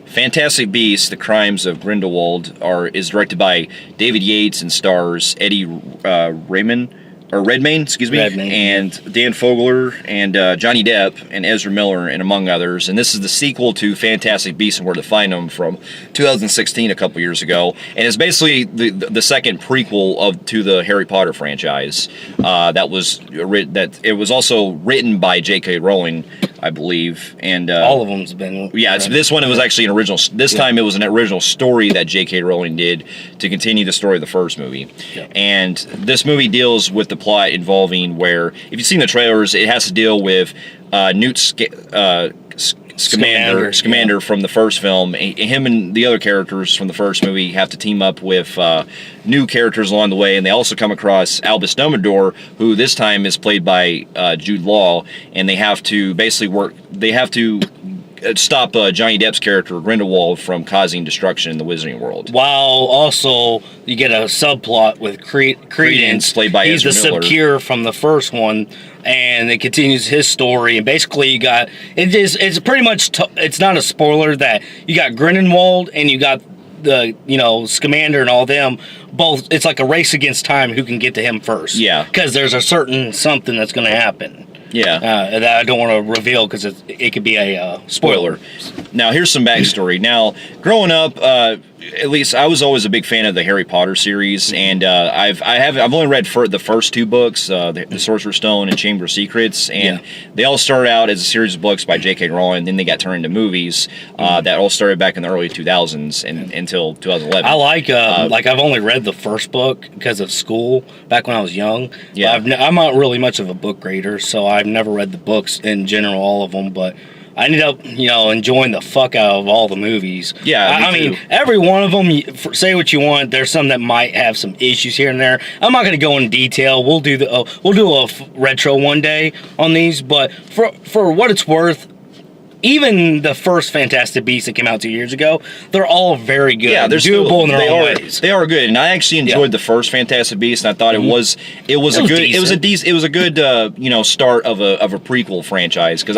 Fantastic Beasts: The Crimes of Grindelwald is directed by David Yates and stars Eddie Redmayne, and Dan Fogler and Johnny Depp and Ezra Miller, and among others. And this is the sequel to Fantastic Beasts and Where to Find Them from 2016, a couple years ago. And it's basically the second prequel to the Harry Potter franchise. It was also written by J.K. Rowling, I believe, and all of them's been. Yeah, so this one, it was actually an original. This time, it was an original story that J.K. Rowling did to continue the story of the first movie. Yeah. And this movie deals with the plot involving where, if you've seen the trailers, it has to deal with Newt Scamander from the first film. Him and the other characters from the first movie have to team up with new characters along the way, and they also come across Albus Dumbledore, who this time is played by Jude Law, and they have to stop Johnny Depp's character Grindelwald from causing destruction in the Wizarding World. While also you get a subplot with Credence, played by he's Ezra Miller. The Secure from the first one, and it continues his story. And basically, you got it's pretty much it's not a spoiler that you got Grindelwald and you got the Scamander and all them. Both, it's like a race against time who can get to him first. Yeah, because there's a certain something that's going to happen. Yeah, that I don't want to reveal because it could be a spoiler. Now, here's some backstory. Now, growing up, at least I was always a big fan of the Harry Potter series, and I've only read the first two books, the Sorcerer's Stone and Chamber of Secrets, and they all started out as a series of books by J.K. Rowling, and then they got turned into movies that all started back in the early 2000s and until 2011. I like I've only read the first book because of school back when I was young. Yeah, I'm not really much of a book reader, so I've never read the books in general, all of them, but I ended up, enjoying the fuck out of all the movies. Yeah, I mean, every one of them, say what you want, there's some that might have some issues here and there. I'm not going to go into detail. We'll do a retro one day on these, but for what it's worth, even the first Fantastic Beasts that came out 2 years ago, they're all very good. Yeah, they're doable in their own ways. They are good, and I actually enjoyed the first Fantastic Beasts, and I thought it was a good start of a prequel franchise, because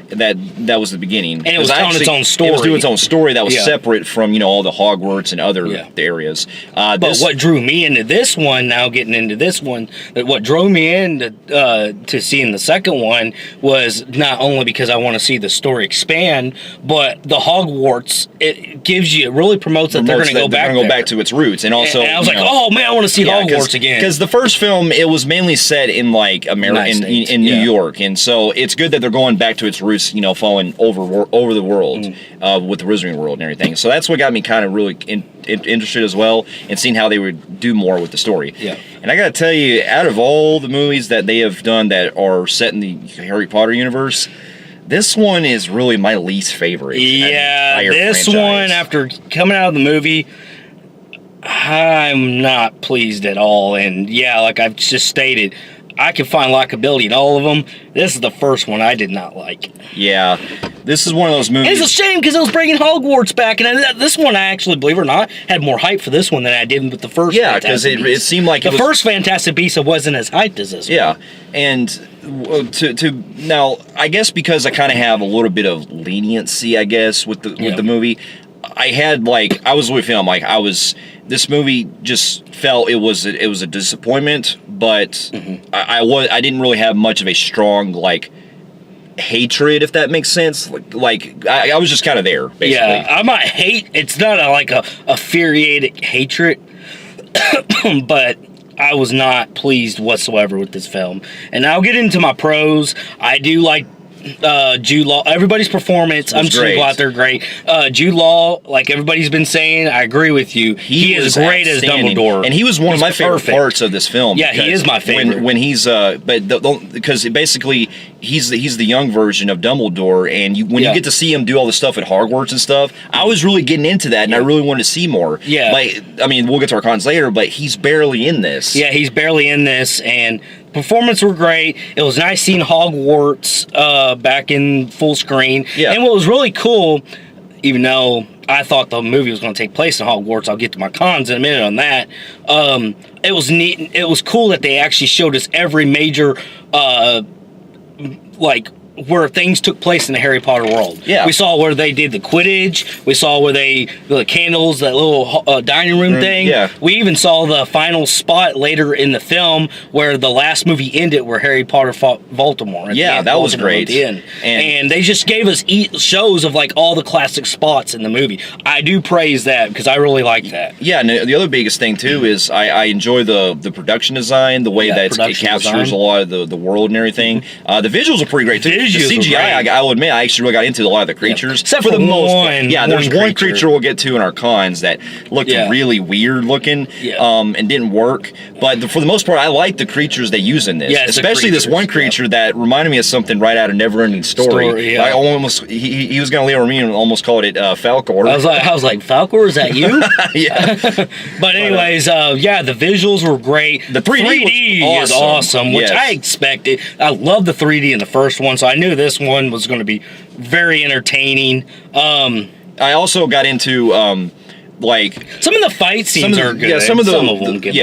that was the beginning, and it was telling its own story. It was doing its own story that was separate from all the Hogwarts and other areas. But what drew me into this one, now getting into this one, what drove me into to seeing the second one was not only because I want to see the story expand, but the Hogwarts, it really promotes that they're going to go back to its roots, and also and I was like, oh man, I want to see Hogwarts again, because the first film, it was mainly set in like America, in New York, and so it's good that they're going back to its roots, following over the world with the Wizarding World and everything. So that's what got me kind of really interested as well, and seeing how they would do more with the story. Yeah. And I gotta tell you, out of all the movies that they have done that are set in the Harry Potter universe, this one is really my least favorite. Yeah, this one, after coming out of the movie, I'm not pleased at all. And like I've just stated, I can find likability in all of them. This is the first one I did not like. Yeah, this is one of those movies. And it's a shame because it was bringing Hogwarts back, and this one, I actually, believe it or not, had more hype for this one than I did with the first. Yeah, because it seemed like the first Fantastic Beasts wasn't as hyped as this one. Yeah, and now I guess because I kind of have a little bit of leniency, I guess, with the movie. I was with him. This movie just felt it was a disappointment, but I didn't really have much of a strong hatred, if that makes sense. I was just kind of there, basically. Yeah, I might hate. It's not a infuriated hatred, but I was not pleased whatsoever with this film. And I'll get into my pros. I do like Jude Law, everybody's performance. I'm just glad they're great. Jude Law, like everybody's been saying, I agree with you. He is great as Dumbledore, and he was one of my favorite parts of this film. Yeah, he is my favorite when he's because basically he's the young version of Dumbledore, and when you get to see him do all the stuff at Hogwarts and stuff, I was really getting into that, and I really wanted to see more. Yeah, we'll get to our cons later, but he's barely in this. Yeah, he's barely in this, and performance were great. It was nice seeing Hogwarts back in full screen. Yeah. And what was really cool, even though I thought the movie was going to take place in Hogwarts, I'll get to my cons in a minute on that. It was neat. It was cool that they actually showed us every major where things took place in the Harry Potter world. Yeah. We saw where they did the Quidditch. We saw where the candles, that little dining room thing. Yeah. We even saw the final spot later in the film where the last movie ended, where Harry Potter fought Voldemort. Yeah, that was great. At the end. And they just gave us shows of like all the classic spots in the movie. I do praise that because I really like that. Yeah, and the other biggest thing too is I enjoy the production design, the way that it captures a lot of the world and everything. The visuals are pretty great too. The CGI, I will admit, I actually really got into a lot of the creatures. Except for the most part. Yeah, there's one creature we'll get to in our cons that looked really weird looking, and didn't work. But for the most part, I like the creatures they use in this. Yeah, especially this one creature that reminded me of something right out of Neverending Story. I almost he was gonna leave me and almost called it Falcor. I was like, Falcor, is that you? Yeah. But anyways, the visuals were great. The 3D is awesome, which I expected. I love the 3D in the first one, so I knew this one was going to be very entertaining. I also got into like some of the fight scenes are good. Yeah, some of them good.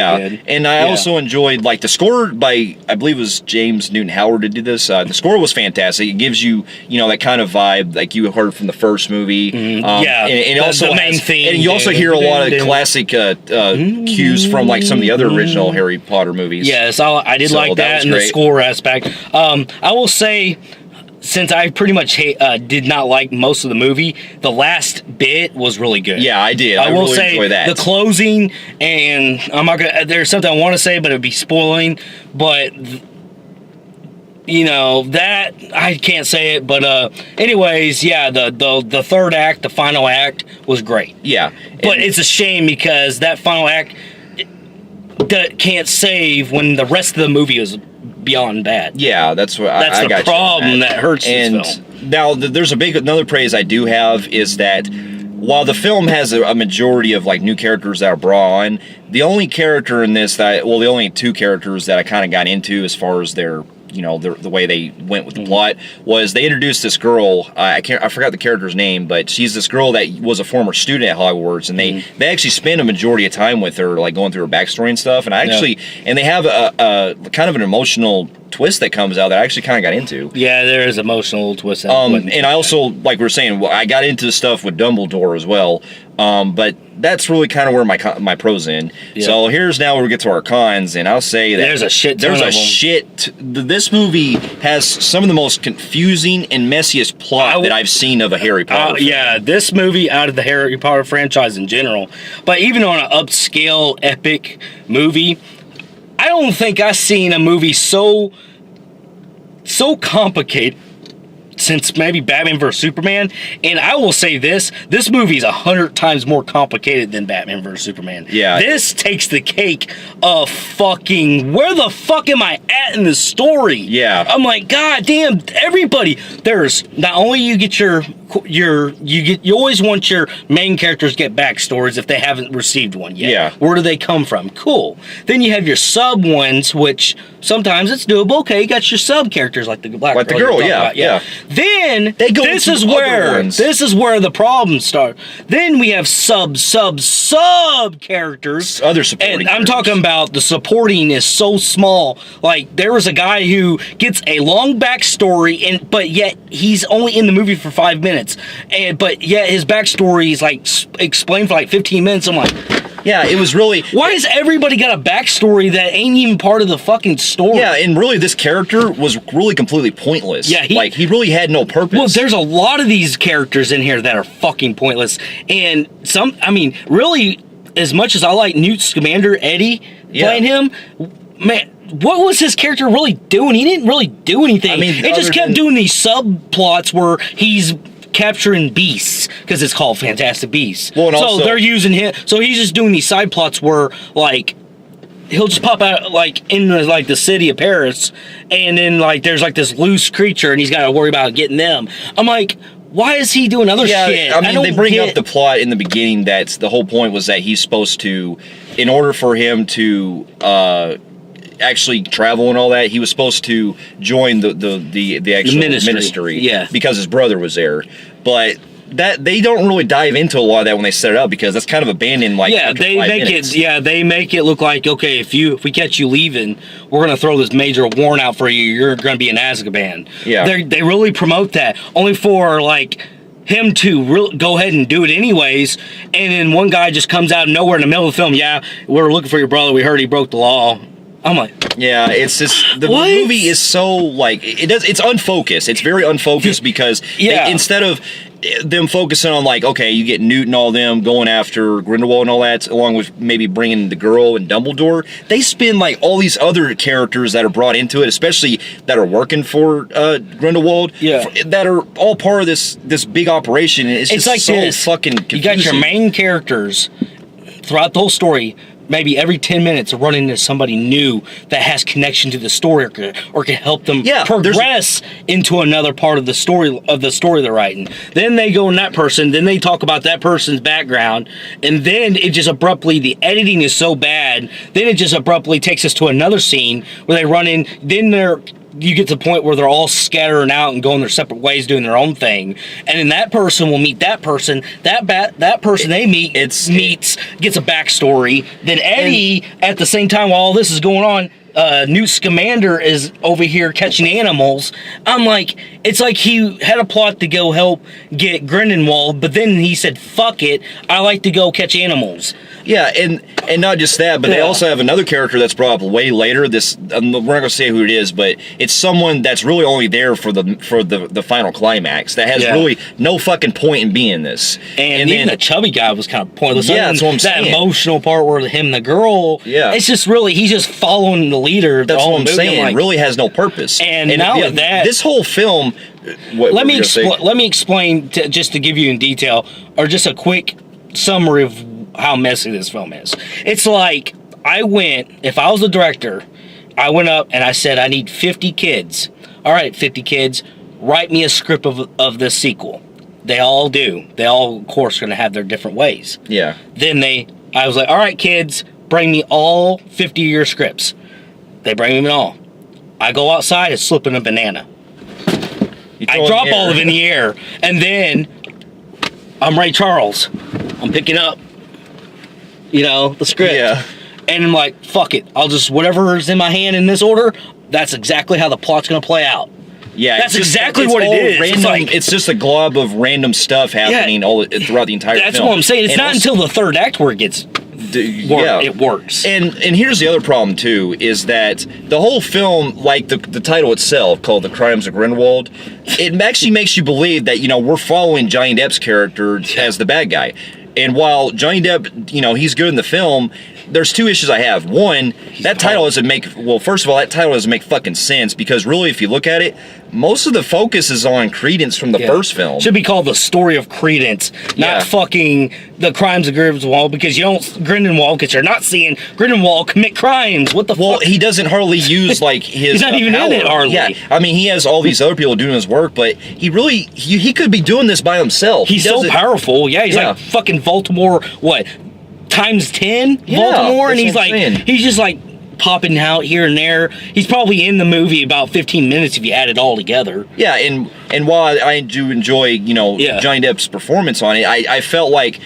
And I also enjoyed like the score by, I believe it was James Newton Howard who did this. The score was fantastic. It gives you that kind of vibe like you heard from the first movie. And also the main theme, and you also hear a lot of classic cues from like some of the other original Harry Potter movies. Yes, I did like that in the score aspect. I will say, since I pretty much did not like most of the movie, the last bit was really good. Yeah, I did. I will really say enjoy that. The closing, and I'm not gonna. There's something I want to say, but it'd be spoiling. But that I can't say it. But anyways, the third act, the final act, was great. Yeah, but it's a shame because that final act can't save when the rest of the movie is beyond bad. Yeah, that's what that's I got. The problem that hurts this film. Now, there's another praise I do have is that while the film has a majority of like new characters that are brought on, the only character in this the only two characters that I kind of got into as far as their the way they went with the plot was they introduced this girl. I forgot the character's name, but she's this girl that was a former student at Hogwarts, and they actually spend a majority of time with her, like going through her backstory and stuff. And and they have a kind of an emotional twist that comes out that I actually kind of got into. Yeah, there is emotional twist. And I also, like we were saying, I got into stuff with Dumbledore as well. But that's really kind of where my pros in. Yeah. So here's now where we get to our cons, and I'll say that there's a shit. This movie has some of the most confusing and messiest plot that I've seen of a Harry Potter. This movie out of the Harry Potter franchise in general, but even on an upscale epic movie, I don't think I've seen a movie so complicated since maybe Batman vs. Superman. And I will say this movie is 100 times more complicated than Batman vs. Superman. Yeah. This takes the cake of fucking, where the fuck am I at in this story? Yeah. I'm like, God damn, everybody. There's, not only you get you always want your main characters to get backstories if they haven't received one yet. Yeah. Where do they come from? Cool. Then you have your sub ones, which sometimes it's doable. Okay, you got your sub characters like the black girl. Like the girl, yeah. Then this is where the problems start. Then we have sub characters. Other supporting. And I'm talking about the supporting is so small. Like there was a guy who gets a long backstory, but yet he's only in the movie for 5 minutes. But yet his backstory is like explained for like 15 minutes. I'm like, yeah, it was really. Why has everybody got a backstory that ain't even part of the fucking story? Yeah, and really, this character was really completely pointless. Yeah, he really had no purpose. Well, there's a lot of these characters in here that are fucking pointless, and really, as much as I like Newt Scamander, Eddie playing him, man. What was his character really doing? He didn't really do anything. I mean, it just kept doing these subplots where he's capturing beasts because it's called Fantastic Beasts. Well, so they're using him. So he's just doing these side plots where like he'll just pop out like in the city of Paris, and then like there's like this loose creature, and he's got to worry about getting them. I'm like, why is he doing other shit? I mean, they bring up the plot in the beginning. That's the whole point was that he's supposed to, in order for him to actually travel and all that, he was supposed to join the actual ministry, because his brother was there. But that they don't really dive into a lot of that when they set it up, because that's kind of abandoned. Like, yeah, they make minutes. it. Yeah, they make it look like, okay, if we catch you leaving, we're gonna throw this major warrant out for you. You're gonna be in Azkaban. Yeah, they really promote that, only for like him to go ahead and do it anyways, and then one guy just comes out of nowhere in the middle of the film. Yeah, we're looking for your brother. We heard he broke the law. I'm like, yeah, it's just the movie is so like it's unfocused. It's very unfocused because instead of them focusing on like, okay, you get Newt and all them going after Grindelwald and all that, along with maybe bringing the girl and Dumbledore, they spin like all these other characters that are brought into it, especially that are working for Grindelwald, that are all part of this big operation. And it's just like so fucking confusing. You got your main characters throughout the whole story. Maybe every 10 minutes run into somebody new that has connection to the story or can help them progress into another part of the story they're writing. Then they go in that person, then they talk about that person's background, and then it just abruptly, the editing is so bad, then it just abruptly takes us to another scene where they run in, then you get to the point where they're all scattering out and going their separate ways doing their own thing, and then that person will meet that person, that person they meet gets a backstory. Then Eddie, at the same time while all this is going on, Newt Scamander is over here catching animals. I'm like, it's like he had a plot to go help get Grindelwald, but then he said, fuck it, I like to go catch animals. Yeah, and not just that, but they also have another character that's brought up way later. We're not going to say who it is, but it's someone that's really only there for the final climax, that has really no fucking point in being this. And even the chubby guy was kind of pointless. Yeah, that's what I'm saying. That emotional part where him and the girl, it's just really, he's just following the leader. That's what I'm saying. Like, really has no purpose. And now with that, this whole film. Let me explain just to give you in detail, or just a quick summary of how messy this film is. It's like, if I was the director, I went up and I said, I need 50 kids. All right, 50 kids, write me a script of this sequel. They all do. They all, of course, are going to have their different ways. Yeah. Then I was like, all right, kids, bring me all 50 of your scripts. They bring me all. I go outside and slip in a banana. I drop all of it in the air, and then I'm Ray Charles. I'm picking up, the script. Yeah. And I'm like, fuck it. I'll just, whatever's in my hand in this order, that's exactly how the plot's going to play out. Yeah, that's exactly what it is. Random, it's just a glob of random stuff happening throughout the entire film. That's what I'm saying. It's not until the third act where it gets... it works. And here's the other problem too, is that the whole film, like the title itself, called The Crimes of Grindelwald, it actually makes you believe that, we're following Johnny Depp's character as the bad guy. And while Johnny Depp, he's good in the film, there's two issues I have. One, that title doesn't make fucking sense, because really, if you look at it, most of the focus is on Credence from the first film. Should be called The Story of Credence, not fucking The Crimes of Grindelwald, because you don't Grindelwald, because you're not seeing Grindelwald commit crimes. What the fuck? Well, he doesn't hardly use like his. He's not even power. in it hardly. Yeah, I mean, he has all these other people doing his work, but he really he could be doing this by himself. He's so powerful. Yeah, he's like fucking Voldemort. What? Times 10 Voldemort, and he's just like popping out here and there. He's probably in the movie about 15 minutes if you add it all together. Yeah, and while I do enjoy, Johnny Depp's performance on it, I felt like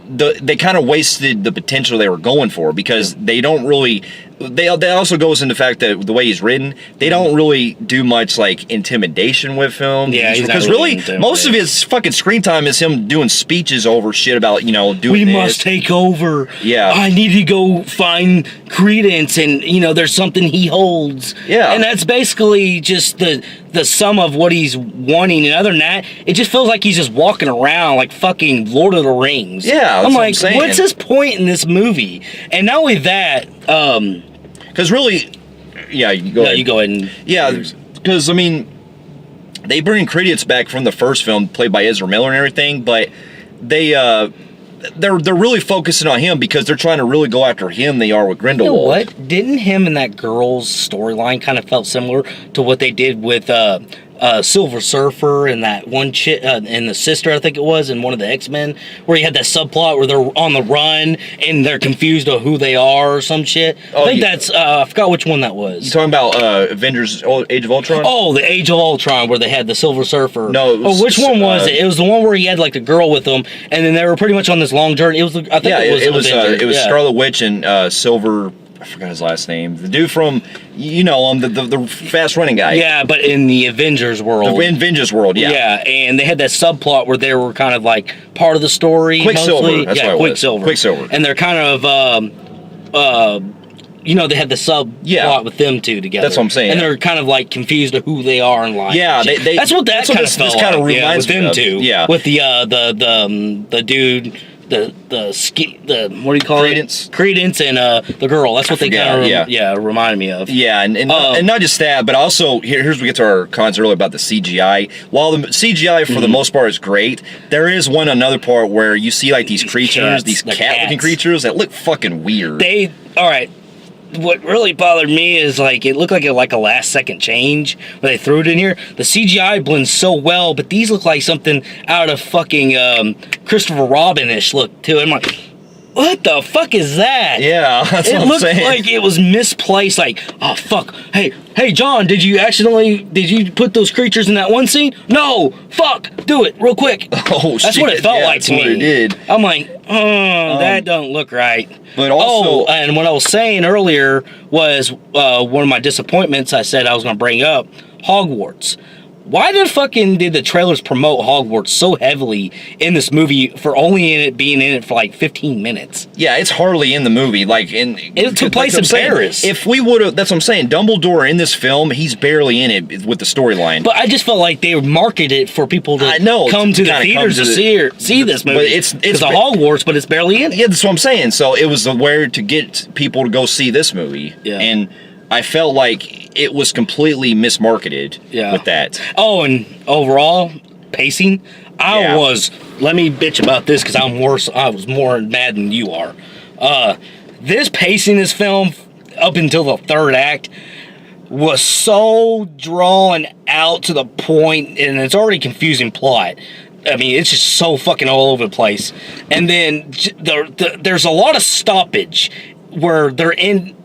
they kind of wasted the potential they were going for, because they don't really. That also goes into the fact that the way he's written, they don't really do much like intimidation with him. Yeah, because really most of his fucking screen time is him doing speeches over shit about doing. We must take over. Yeah, I need to go find Credence, and there's something he holds. Yeah, and that's basically just the sum of what he's wanting. And other than that, it just feels like he's just walking around like fucking Lord of the Rings. Yeah, I'm like, what's his point in this movie? And not only that, because really, you go ahead. You go ahead. Because I mean, they bring Credence back from the first film, played by Ezra Miller and everything, but they're really focusing on him because they're trying to really go after him. They are with Grindelwald. You know what? Didn't him and that girl's storyline kind of felt similar to what they did with Silver Surfer and that one chick and the sister, I think it was, and one of the X-Men, where you had that subplot where they're on the run and they're confused on who they are or some shit. I think that's I forgot which one that was. You talking about Avengers Age of Ultron? Oh, the Age of Ultron, where they had the Silver Surfer. No, which one was it? It was the one where he had like the girl with him, and then they were pretty much on this long journey. It was, I think it was Scarlet Witch and Silver. I forgot his last name. The dude from, the fast running guy. Yeah, but in the Avengers world. The Avengers world, yeah. Yeah, and they had that subplot where they were kind of like part of the story. Quicksilver. Mostly. That's what it was. Quicksilver. And they're kind of, they had the subplot with them two together. That's what I'm saying. And they're kind of like confused of who they are in life. Yeah, that's what that kind of felt like. Kind of reminds with them two. Yeah. With the dude. The what do you call Credence. it? Credence and the girl. That's what they kind of reminded me of. Yeah, and not just that, but also here's we get to our cons earlier about the CGI. While the CGI for the most part is great, there is another part where you see like these creatures, these cat-looking creatures that look fucking weird. All right. What really bothered me is like it looked like a last second change where they threw it in here. The CGI blends so well, but these look like something out of fucking Christopher Robin-ish look too. I'm like, what the fuck is that? Yeah, that's what I'm saying. It looked like it was misplaced. Like, oh fuck, hey John, did you put those creatures in that one scene? No, fuck, do it real quick. Oh shit, that's what it felt like to me. What it did. I'm like, that don't look right. But also, and what I was saying earlier was one of my disappointments. I said I was going to bring up Hogwarts. Why did the trailers promote Hogwarts so heavily in this movie for only being in it for like 15 minutes? Yeah, it's hardly in the movie. It took place in Paris. If we would have, that's what I'm saying. Dumbledore in this film, he's barely in it with the storyline. But I just felt like they marketed it for people to come to the theaters to see this movie. But it's the Hogwarts, but it's barely in it. Yeah, that's what I'm saying. So it was the way to get people to go see this movie. Yeah. And I felt like it was completely mismarketed with that. Oh, and overall, pacing, let me bitch about this because I was more mad than you are. This pacing, this film, up until the third act, was so drawn out to the point, and it's already confusing plot. I mean, it's just so fucking all over the place. And then there's a lot of stoppage where they're in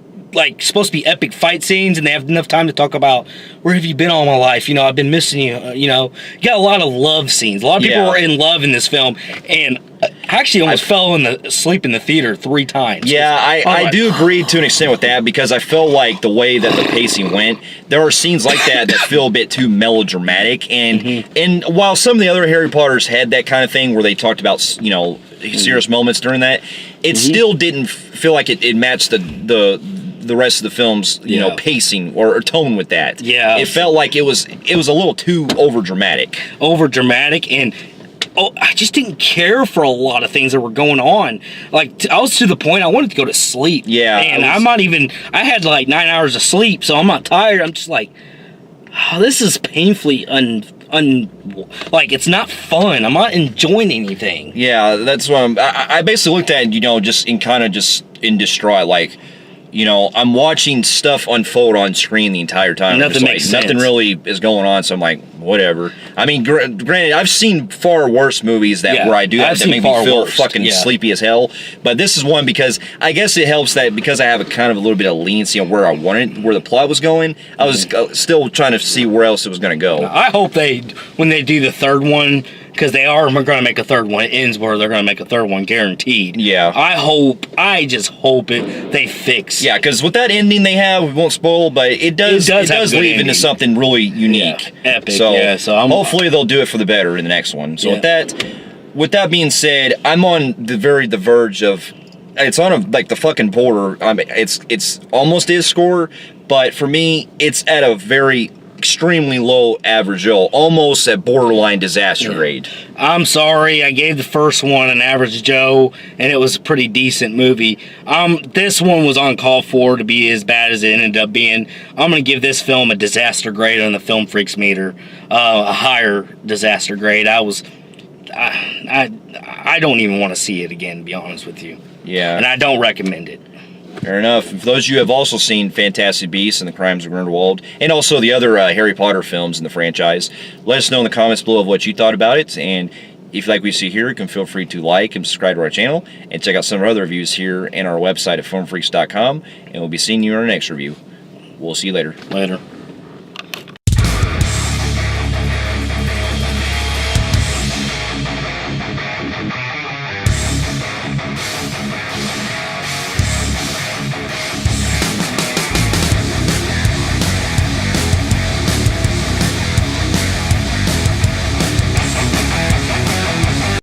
supposed to be epic fight scenes, and they have enough time to talk about where have you been all my life? I've been missing you. You got a lot of love scenes. A lot of people were in love in this film, and I actually almost fell asleep in the theater 3 times. Yeah, I do agree to an extent with that because I felt like the way that the pacing went, there are scenes like that feel a bit too melodramatic, and while some of the other Harry Potters had that kind of thing where they talked about serious moments during that, it still didn't feel like it matched the rest of the film's pacing or tone with that. Yeah, it felt like it was a little too over dramatic, and I just didn't care for a lot of things that were going on. Like I was to the point I wanted to go to sleep. Yeah, and I had like 9 hours of sleep, so I'm not tired. I'm just like, this is painfully like it's not fun. I'm not enjoying anything. Yeah, that's what I basically looked at just in distraught, like. I'm watching stuff unfold on screen the entire time. Nothing makes sense. Nothing really is going on, so I'm like, whatever. I mean, granted, I've seen far worse movies where I do that make me feel fucking sleepy as hell. But this is one because I guess it helps that because I have a kind of a little bit of leniency on where the plot was going. I was still trying to see where else it was going to go. I hope when they do the third one, because we're going to make a third one. It ends where they're going to make a third one guaranteed. Yeah. I just hope they fix. Yeah, because with that ending they have, we won't spoil, but it does lead into something really unique. Yeah, epic. So, hopefully they'll do it for the better in the next one. So with that being said, I'm on the verge of, it's on the fucking border. I mean, it's almost his score, but for me, it's at a very extremely low average Joe, almost at borderline disaster grade. I'm sorry, I gave the first one an average Joe, and it was a pretty decent movie. This one was uncalled for to be as bad as it ended up being. I'm going to give this film a disaster grade on the Film Phreeks meter, a higher disaster grade. I don't even want to see it again, to be honest with you. Yeah. And I don't recommend it. Fair enough. For those of you who have also seen Fantastic Beasts and the Crimes of Grindelwald, and also the other Harry Potter films in the franchise, let us know in the comments below of what you thought about it. And if you like what you see here, you can feel free to like and subscribe to our channel, and check out some of our other reviews here and our website at filmphreeks.com. And we'll be seeing you in our next review. We'll see you later. Later.